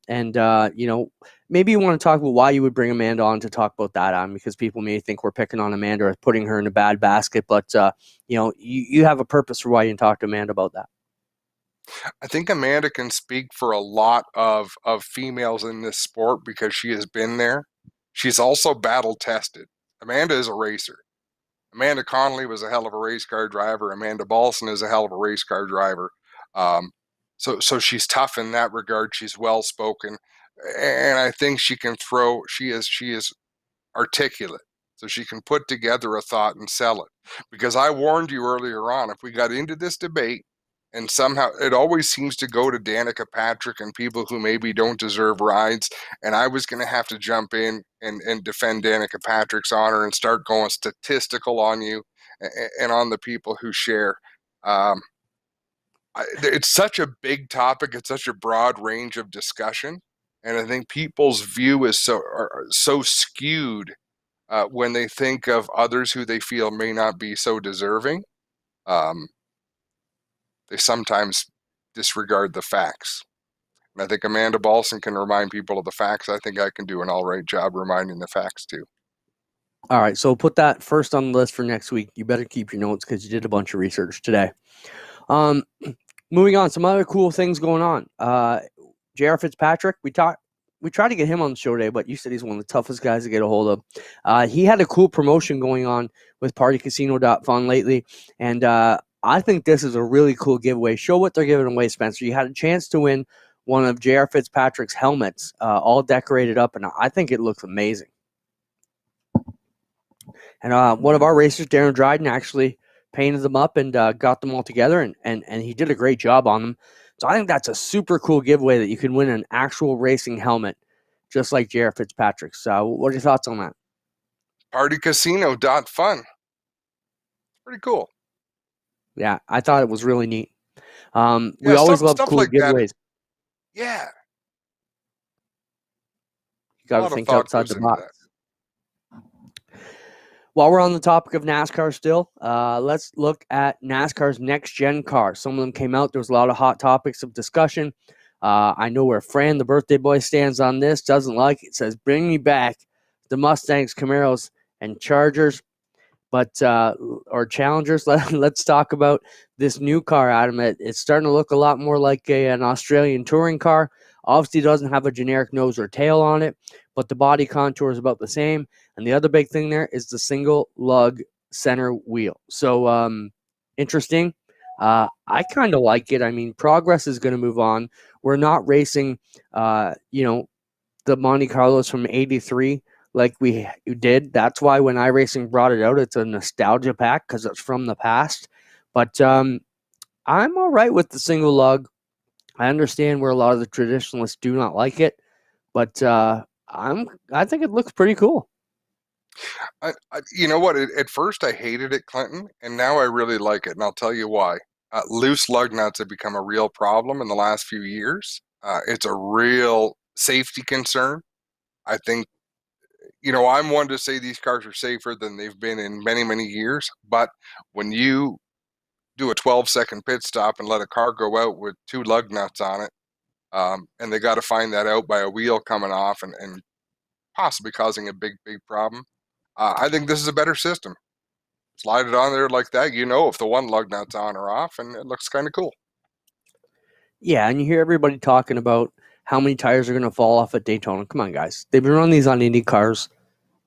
maybe you want to talk about why you would bring Amanda on to talk about that on, because people may think we're picking on Amanda or putting her in a bad basket, but you have a purpose for why you can talk to Amanda about that. I think Amanda can speak for a lot of females in this sport because she has been there. She's also battle tested. Amanda is a racer. Amanda Connolly was a hell of a race car driver. Amanda Balson is a hell of a race car driver. So she's tough in that regard. She's well spoken, and I think she can throw. She is articulate, so she can put together a thought and sell it. Because I warned you earlier on, if we got into this debate, and somehow it always seems to go to Danica Patrick and people who maybe don't deserve rides, and I was going to have to jump in and defend Danica Patrick's honor and start going statistical on you and on the people who share. It's such a big topic. It's such a broad range of discussion. And I think people's view is so skewed when they think of others who they feel may not be so deserving. They sometimes disregard the facts. And I think Amanda Balson can remind people of the facts. I think I can do an all right job reminding the facts too. All right, so put that first on the list for next week. You better keep your notes because you did a bunch of research today. Moving on, some other cool things going on. J.R. Fitzpatrick, we tried to get him on the show today, but you said he's one of the toughest guys to get a hold of. He had a cool promotion going on with partycasino.fun lately, and I think this is a really cool giveaway. Show what they're giving away, Spencer. You had a chance to win one of J.R. Fitzpatrick's helmets, all decorated up, and I think it looks amazing. And one of our racers, Darren Dryden, actually painted them up and got them all together, and he did a great job on them. So I think that's a super cool giveaway that you can win an actual racing helmet, just like J.R. Fitzpatrick. So what are your thoughts on that? Partycasino.fun. Pretty cool. Yeah, I thought it was really neat. We always love cool like giveaways. That. Yeah. You got to think outside the box. While we're on the topic of NASCAR still, let's look at NASCAR's next-gen car. Some of them came out. There was a lot of hot topics of discussion. I know where Fran, the birthday boy, stands on this. Doesn't like it. Says, bring me back the Mustangs, Camaros, and Chargers. Or Challengers. Let's talk about this new car, Adam. It's starting to look a lot more like an Australian touring car. Obviously, it doesn't have a generic nose or tail on it, but the body contour is about the same. And the other big thing there is the single lug center wheel. So interesting. I kind of like it. I mean, progress is going to move on. We're not racing, the Monte Carlos from '83 like we did. That's why when iRacing brought it out, it's a nostalgia pack because it's from the past. But I'm all right with the single lug. I understand where a lot of the traditionalists do not like it, but I think it looks pretty cool. You know what? At first, I hated it, Clinton, and now I really like it, and I'll tell you why. Loose lug nuts have become a real problem in the last few years. It's a real safety concern. I think, I'm one to say these cars are safer than they've been in many, many years, but when you do a 12-second pit stop and let a car go out with 2 lug nuts on it, and they got to find that out by a wheel coming off and possibly causing a big, big problem. I think this is a better system. Slide it on there like that, if the one lug nut's on or off, and it looks kind of cool. Yeah, and you hear everybody talking about how many tires are going to fall off at Daytona. Come on, guys. They've been running these on Indy cars,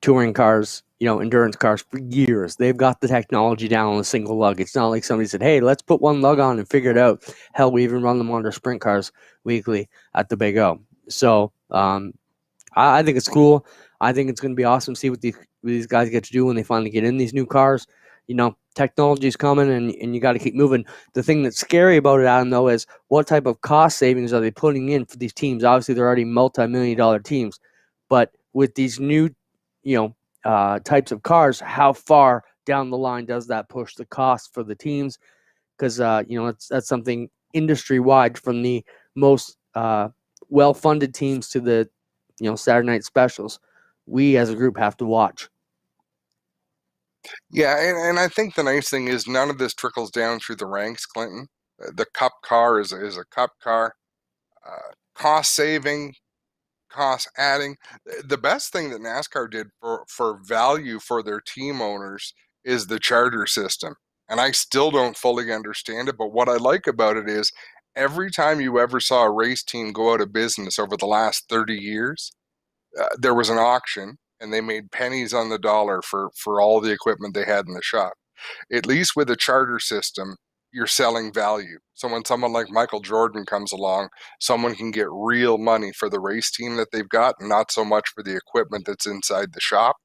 touring cars, endurance cars for years. They've got the technology down on a single lug. It's not like somebody said, hey, let's put one lug on and figure it out. Hell, we even run them on our sprint cars weekly at the Big O. So I I think it's cool. I think it's going to be awesome to see what these guys get to do when they finally get in these new cars. Technology's coming, and you got to keep moving. The thing that's scary about it, Adam, though, is what type of cost savings are they putting in for these teams? Obviously, they're already multi-million-dollar teams, but with these new, types of cars, how far down the line does that push the cost for the teams? Because that's something industry-wide, from the most well-funded teams to the Saturday night specials. We as a group have to watch. Yeah, and I think the nice thing is none of this trickles down through the ranks, Clinton. The Cup car is a Cup car. Cost saving, cost adding. The best thing that NASCAR did for value for their team owners is the charter system. And I still don't fully understand it, but what I like about it is every time you ever saw a race team go out of business over the last 30 years, there was an auction and they made pennies on the dollar for all the equipment they had in the shop. At least with a charter system, you're selling value. So when someone like Michael Jordan comes along, someone can get real money for the race team that they've got, and not so much for the equipment that's inside the shop.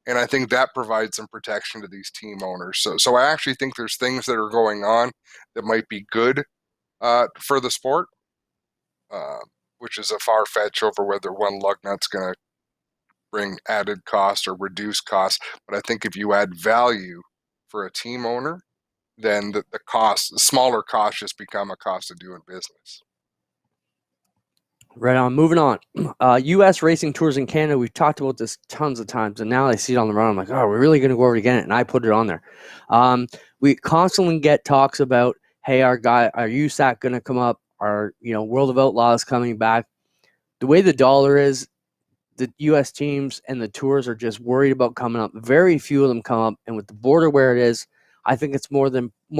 And I think that provides some protection to these team owners. So I actually think there's things that are going on that might be good for the sport, which is a far fetch over whether one lug nut's going to bring added cost or reduce costs. But I think if you add value for a team owner, then the smaller costs just become a cost of doing business. Right on. Moving on. U.S. racing tours in Canada. We've talked about this tons of times, and now I see it on the run. I'm like, oh, we're really going to go over it again, and I put it on there. We constantly get talks about, hey, our USAC going to come up? Our World of Outlaws coming back? The way the dollar is, the U.S. teams and the tours are just worried about coming up. Very few of them come up, and with the border where it is, I think it's more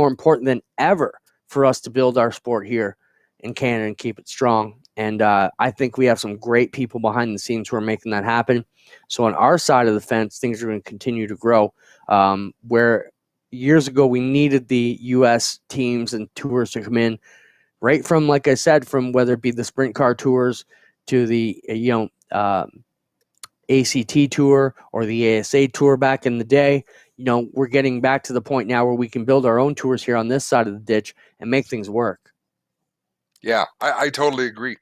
important than ever for us to build our sport here in Canada and keep it strong. And I think we have some great people behind the scenes who are making that happen. So on our side of the fence, things are going to continue to grow. Where years ago we needed the U.S. teams and tours to come in, right from, like I said, from whether it be the sprint car tours to the ACT tour or the ASA tour back in the day. We're getting back to the point now where we can build our own tours here on this side of the ditch and make things work. Yeah, I totally agree.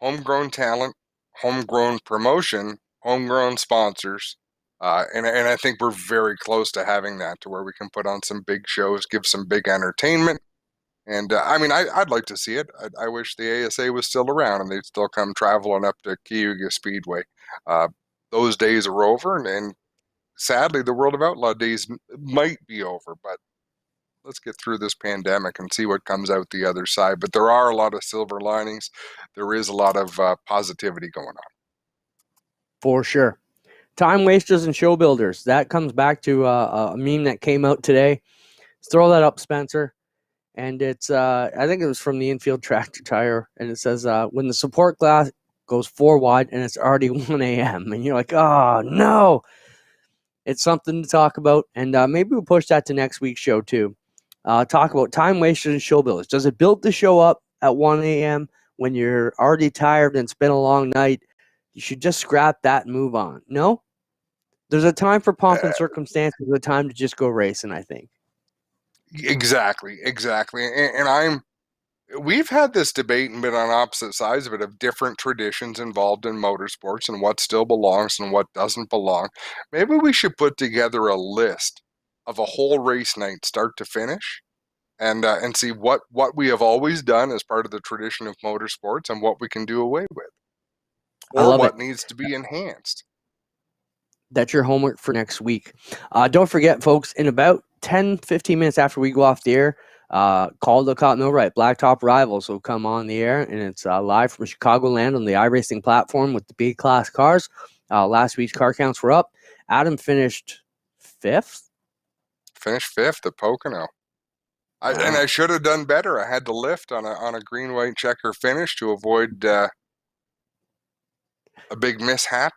Homegrown talent, homegrown promotion, homegrown sponsors. And I think we're very close to having that, to where we can put on some big shows, give some big entertainment. And I'd like to see it. I wish the ASA was still around and they'd still come traveling up to Cayuga Speedway. Those days are over, and sadly, the World of Outlaw days might be over, but let's get through this pandemic and see what comes out the other side. But there are a lot of silver linings. There is a lot of positivity going on. For sure. Time wasters and show builders. That comes back to a meme that came out today. Let's throw that up, Spencer. And it's, I think it was from the infield tractor tire. And it says, when the support glass goes 4 wide and it's already 1 a.m. And you're like, oh, no. It's something to talk about. And maybe we'll push that to next week's show, too. Talk about time wasters and show builders. Does it build the show up at 1 a.m. when you're already tired and it's been a long night? You should just scrap that and move on. No? There's a time for pomp and circumstances, a time to just go racing, I think. Exactly. And we've had this debate and been on opposite sides of it, of different traditions involved in motorsports and what still belongs and what doesn't belong. Maybe we should put together a list of a whole race night, start to finish, and see what we have always done as part of the tradition of motorsports and what we can do away with, or what needs to be enhanced. That's your homework for next week. Don't forget, folks, in about 10-15 minutes after we go off the air, Call the Caught No Right, Blacktop Rivalz will come on the air, and it's live from Chicagoland on the iRacing platform with the B-Class cars. Last week's car counts were up. Adam finished 5th? Finished 5th at Pocono. And I should have done better. I had to lift on a green-white checker finish to avoid a big mishap.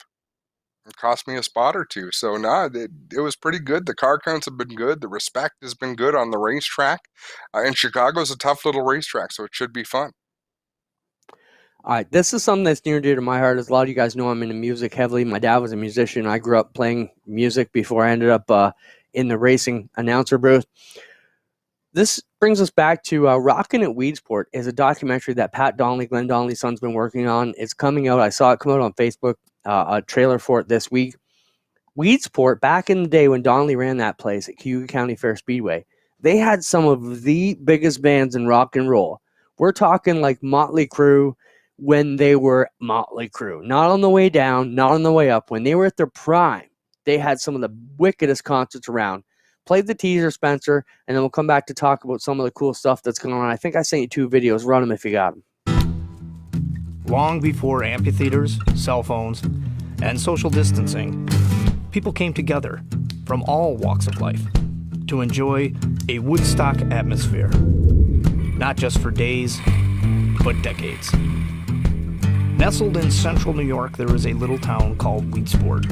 It cost me a spot or two. So, it was pretty good. The car counts have been good. The respect has been good on the racetrack. And Chicago's a tough little racetrack, so it should be fun. All right, this is something that's near and dear to my heart. As a lot of you guys know, I'm into music heavily. My dad was a musician. I grew up playing music before I ended up in the racing announcer booth. This brings us back to Rockin' at Weedsport is a documentary that Pat Donnelly, Glenn Donnelly's son's been working on. It's coming out. I saw it come out on Facebook, a trailer for it this week. Weedsport, back in the day when Donnelly ran that place at Cayuga County Fair Speedway, they had some of the biggest bands in rock and roll. We're talking like Motley Crue when they were Motley Crue. Not on the way down, not on the way up. When they were at their prime, they had some of the wickedest concerts around. Played the teaser, Spencer, and then we'll come back to talk about some of the cool stuff that's going on. I think I sent you 2 videos. Run them if you got them. Long before amphitheaters, cell phones, and social distancing, people came together from all walks of life to enjoy a Woodstock atmosphere, not just for days, but decades. Nestled in central New York, there is a little town called Weedsport,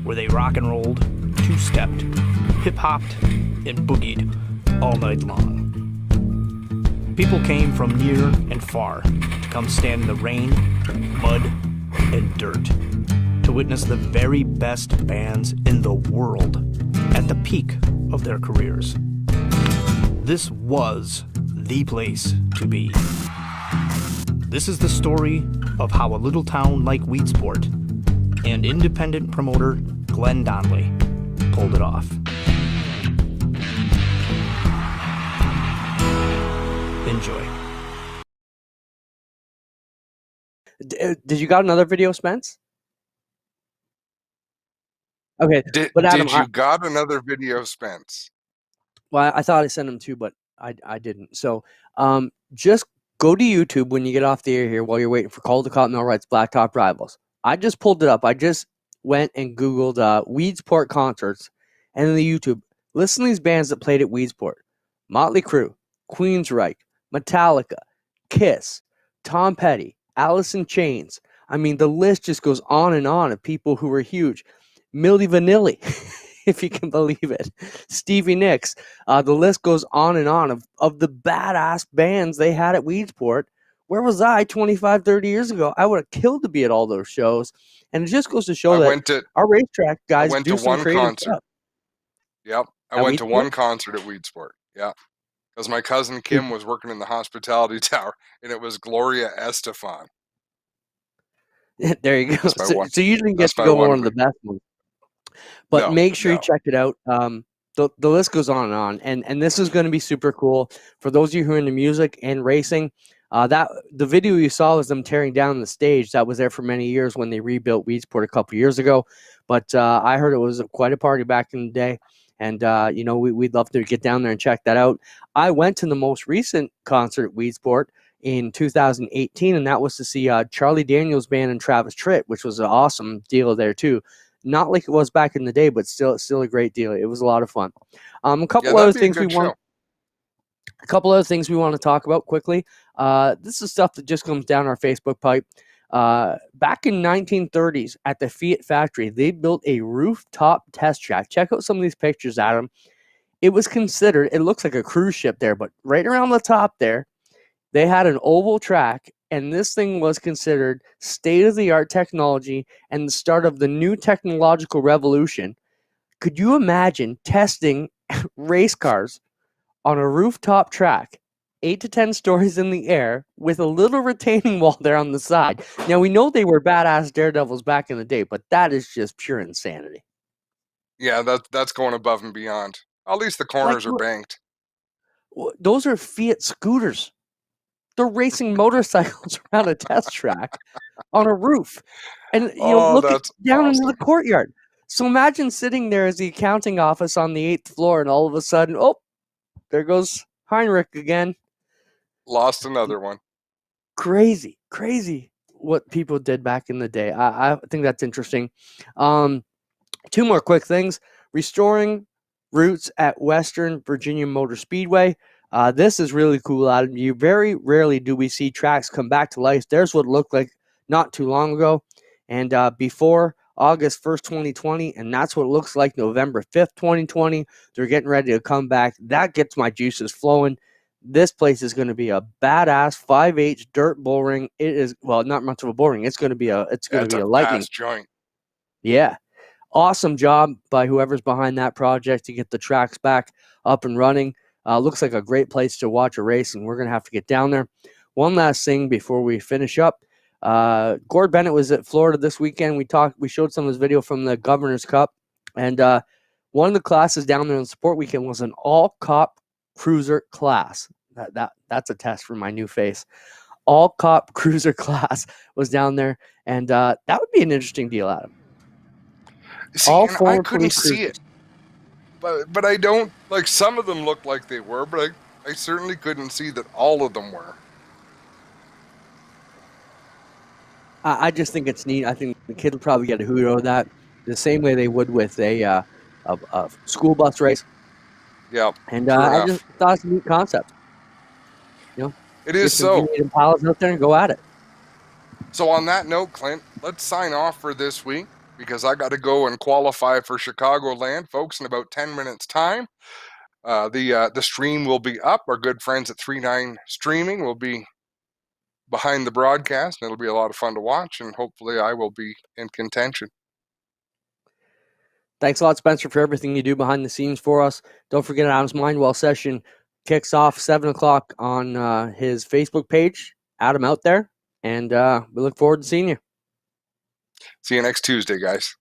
where they rock and rolled, two-stepped, hip-hopped, and boogied all night long. People came from near and far to come stand in the rain, mud, and dirt to witness the very best bands in the world at the peak of their careers. This was the place to be. This is the story of how a little town like Weedsport and independent promoter Glenn Donnelly pulled it off. Enjoy. Did you got another video, Spence? Okay, but Adam, did you got another video, Spence? Well, I thought I sent them 2, but I didn't. So just go to YouTube when you get off the air here while you're waiting for Caldecott Millwright's Blacktop Rivals. I just pulled it up. I just went and Googled Weedsport concerts, and in the YouTube, listen to these bands that played at Weedsport. Motley Crue, Queensryche, Metallica, Kiss, Tom Petty, Alice in Chains. I mean, the list just goes on and on of people who were huge. Milli Vanilli, if you can believe it. Stevie Nicks. The list goes on and on of the badass bands they had at Weedsport. Where was I 25, 30 years ago? I would have killed to be at all those shows. And it just goes to show our racetrack guys do some creative stuff. Yep. I went to one concert at Weedsport. Yeah. Because my cousin Kim was working in the hospitality tower, and it was Gloria Estefan. There you go. So you usually get to go one of the best ones. But make sure you check it out. The list goes on and on. And this is going to be super cool. For those of you who are into music and racing, that the video you saw was them tearing down the stage. That was there for many years when they rebuilt Weedsport a couple years ago. But I heard it was quite a party back in the day. And, we'd love to get down there and check that out. I went to the most recent concert at Weedsport in 2018, and that was to see Charlie Daniels Band and Travis Tritt, which was an awesome deal there, too. Not like it was back in the day, but still a great deal. It was a lot of fun. A couple other things we want to talk about quickly. This is stuff that just comes down our Facebook pipe. Back in 1930s at the Fiat factory, they built a rooftop test track. Check out some of these pictures, Adam. It was considered, it looks like a cruise ship there, but right around the top there, they had an oval track, and this thing was considered state-of-the-art technology and the start of the new technological revolution. Could you imagine testing race cars on a rooftop track, 8 to 10 stories in the air, with a little retaining wall there on the side? Now, we know they were badass daredevils back in the day, but that is just pure insanity. Yeah, that's going above and beyond. At least the corners are banked. Those are Fiat scooters. They're racing motorcycles around a test track on a roof. And look down into the courtyard. So imagine sitting there as the accounting office on the 8th floor, and all of a sudden, there goes Heinrich again. Lost another one. Crazy what people did back in the day. I think that's interesting. 2 more quick things. Restoring routes at Western Virginia Motor Speedway. This is really cool, Adam. You very rarely do we see tracks come back to life. There's what it looked like not too long ago. And before August 1st, 2020, and that's what it looks like November 5th, 2020. They're getting ready to come back. That gets my juices flowing. This place is going to be a badass 5H dirt bull ring. It is, well, not much of a bull ring. It's going to be a lightning joint. Yeah. Awesome job by whoever's behind that project to get the tracks back up and running. Looks like a great place to watch a race, and we're going to have to get down there. One last thing before we finish up. Gord Bennett was at Florida this weekend. We showed some of his video from the Governor's Cup, and one of the classes down there on support weekend was an all-cop cruiser class. That's a test for my new face. All-cop cruiser class was down there, and that would be an interesting deal, Adam. See, I couldn't see it, but I don't, like, some of them looked like they were, but I certainly couldn't see that all of them were. I just think it's neat. I think the kid will probably get a hoot out of that, the same way they would with a school bus race. Yeah, and I just thought it's a neat concept. You know, it is so. Pilots out there and go at it. So on that note, Clint, let's sign off for this week, because I got to go and qualify for Chicagoland, folks, in about 10 minutes' time. The stream will be up. Our good friends at 39 Streaming will be behind the broadcast, and it'll be a lot of fun to watch, and hopefully I will be in contention. Thanks a lot, Spencer, for everything you do behind the scenes for us. Don't forget, Adam's Mindwell session kicks off 7 o'clock on his Facebook page. Adam out there, and we look forward to seeing you. See you next Tuesday, guys.